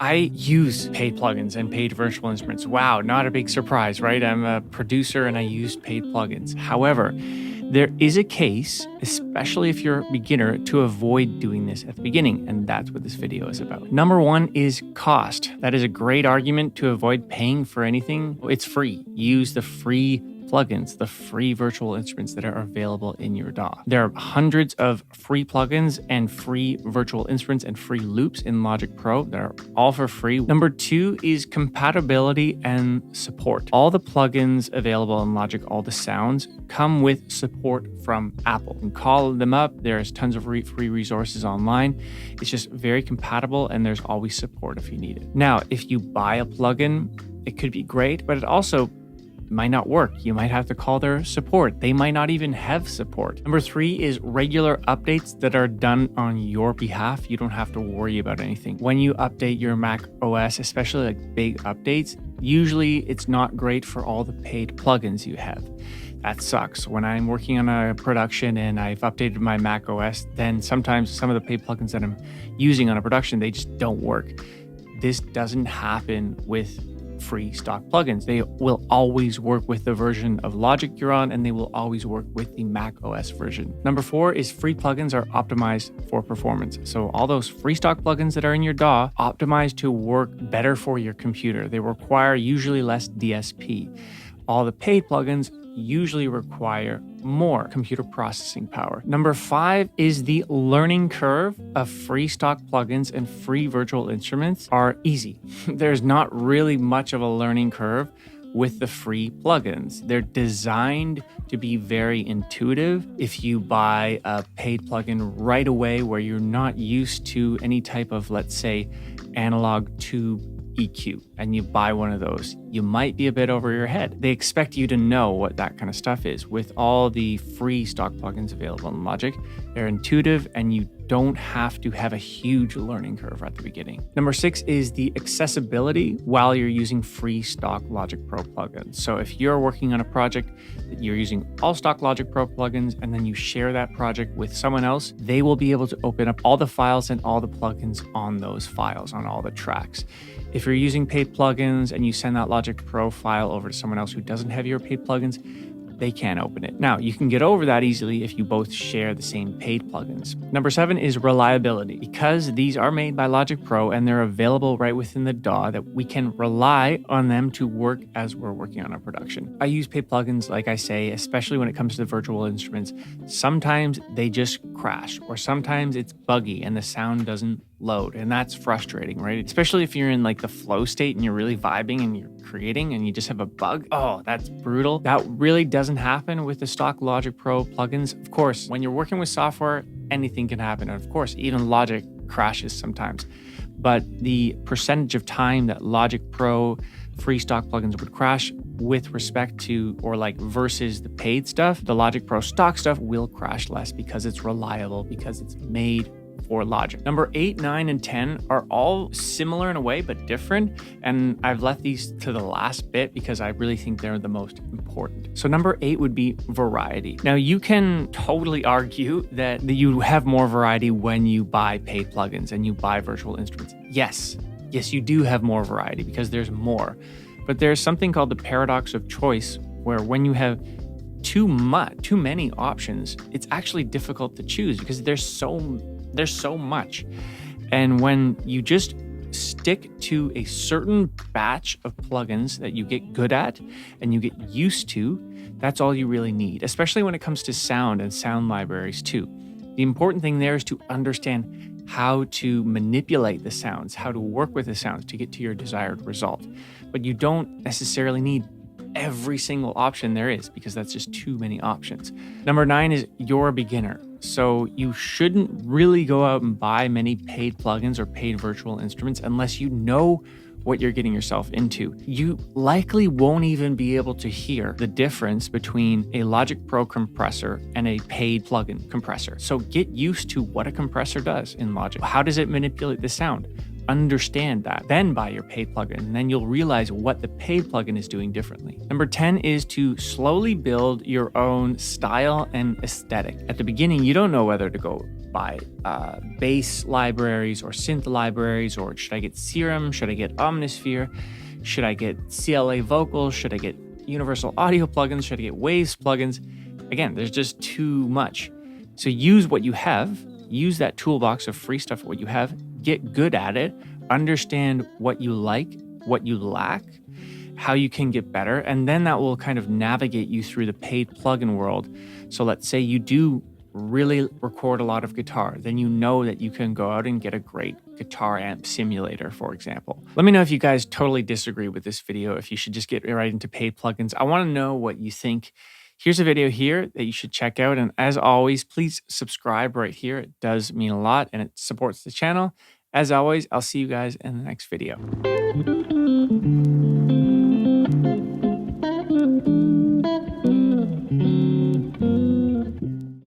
I use paid plugins and paid virtual instruments. Wow, not a big surprise, right? I'm a producer and I use paid plugins. However, there is a case, especially if you're a beginner, to avoid doing this at the beginning, and that's what this video is about. Number one is cost. That is a great argument to avoid paying for anything. It's free. Use the free plugins, the free virtual instruments that are available in your DAW. There are hundreds of free plugins and free virtual instruments and free loops in Logic Pro that are all for free. Number two is compatibility and support. All the plugins available in Logic, all the sounds, come with support from Apple. You can call them up. There's tons of free resources online. It's just very compatible and there's always support if you need it. Now, if you buy a plugin, it could be great, but it also might not work. You might have to call their support. They might not even have support. Number three is regular updates that are done on your behalf. You don't have to worry about anything. When you update your Mac OS, especially like big updates, usually it's not great for all the paid plugins you have. That sucks. When I'm working on a production and I've updated my Mac OS, then sometimes some of the paid plugins that I'm using on a production, they just don't work. This doesn't happen with free stock plugins. They will always work with the version of Logic you're on, and they will always work with the Mac OS version. Number four is free plugins are optimized for performance. So all those free stock plugins that are in your DAW optimized to work better for your computer. They require usually less DSP. All the paid plugins usually require more computer processing power. Number five is the learning curve of free stock plugins and free virtual instruments are easy. There's not really much of a learning curve with the free plugins. They're designed to be very intuitive. If you buy a paid plugin right away where you're not used to any type of, let's say, analog tube EQ, and you buy one of those, you might be a bit over your head. They expect you to know what that kind of stuff is. With all the free stock plugins available in Logic, they're intuitive and you don't have to have a huge learning curve at the beginning. Number six is the accessibility while you're using free stock Logic Pro plugins. So if you're working on a project that you're using all stock Logic Pro plugins and then you share that project with someone else, they will be able to open up all the files and all the plugins on those files, on all the tracks. If you're using paid plugins and you send that Logic Pro file over to someone else who doesn't have your paid plugins, they can't open it. Now, you can get over that easily if you both share the same paid plugins. Number seven is reliability. Because these are made by Logic Pro and they're available right within the DAW, that we can rely on them to work as we're working on our production. I use paid plugins, like I say, especially when it comes to the virtual instruments. Sometimes they just crash, or sometimes it's buggy and the sound doesn't load, and that's frustrating, right? Especially if you're in like the flow state and you're really vibing and you're creating and you just have a bug. Oh, that's brutal. That really doesn't happen with the stock Logic Pro plugins. Of course, when you're working with software, anything can happen. And of course, even Logic crashes sometimes. But the percentage of time that Logic Pro free stock plugins would crash with respect to, or like versus the paid stuff, the Logic Pro stock stuff will crash less because it's reliable, because it's made for Logic. Number 8, 9, and 10 are all similar in a way, but different. And I've left these to the last bit because I really think they're the most important. So number 8 would be variety. Now you can totally argue that you have more variety when you buy paid plugins and you buy virtual instruments. Yes, you do have more variety because there's more. But there's something called the paradox of choice, where when you have too many options, it's actually difficult to choose because there's so much. And when you just stick to a certain batch of plugins that you get good at and you get used to, that's all you really need, especially when it comes to sound and sound libraries too. The important thing there is to understand how to manipulate the sounds, how to work with the sounds to get to your desired result. But you don't necessarily need every single option there is, because that's just too many options. Number 9 is you're a beginner. So you shouldn't really go out and buy many paid plugins or paid virtual instruments unless you know what you're getting yourself into. You likely won't even be able to hear the difference between a Logic Pro compressor and a paid plugin compressor. So get used to what a compressor does in Logic. How does it manipulate the sound? Understand that, then buy your paid plugin, and then you'll realize what the paid plugin is doing differently. Number 10 is to slowly build your own style and aesthetic. At the beginning, you don't know whether to go buy bass libraries or synth libraries, or should I get Serum? Should I get Omnisphere? Should I get CLA vocals? Should I get universal audio plugins? Should I get Waves plugins? Again, there's just too much. So use what you have, use that toolbox of free stuff, what you have, get good at it, understand what you like, what you lack, how you can get better, and then that will kind of navigate you through the paid plugin world. So let's say you do really record a lot of guitar, then you know that you can go out and get a great guitar amp simulator, for example. Let me know if you guys totally disagree with this video, if you should just get right into paid plugins. I want to know what you think. Here's a video here that you should check out. And as always, please subscribe right here. It does mean a lot and it supports the channel. As always, I'll see you guys in the next video.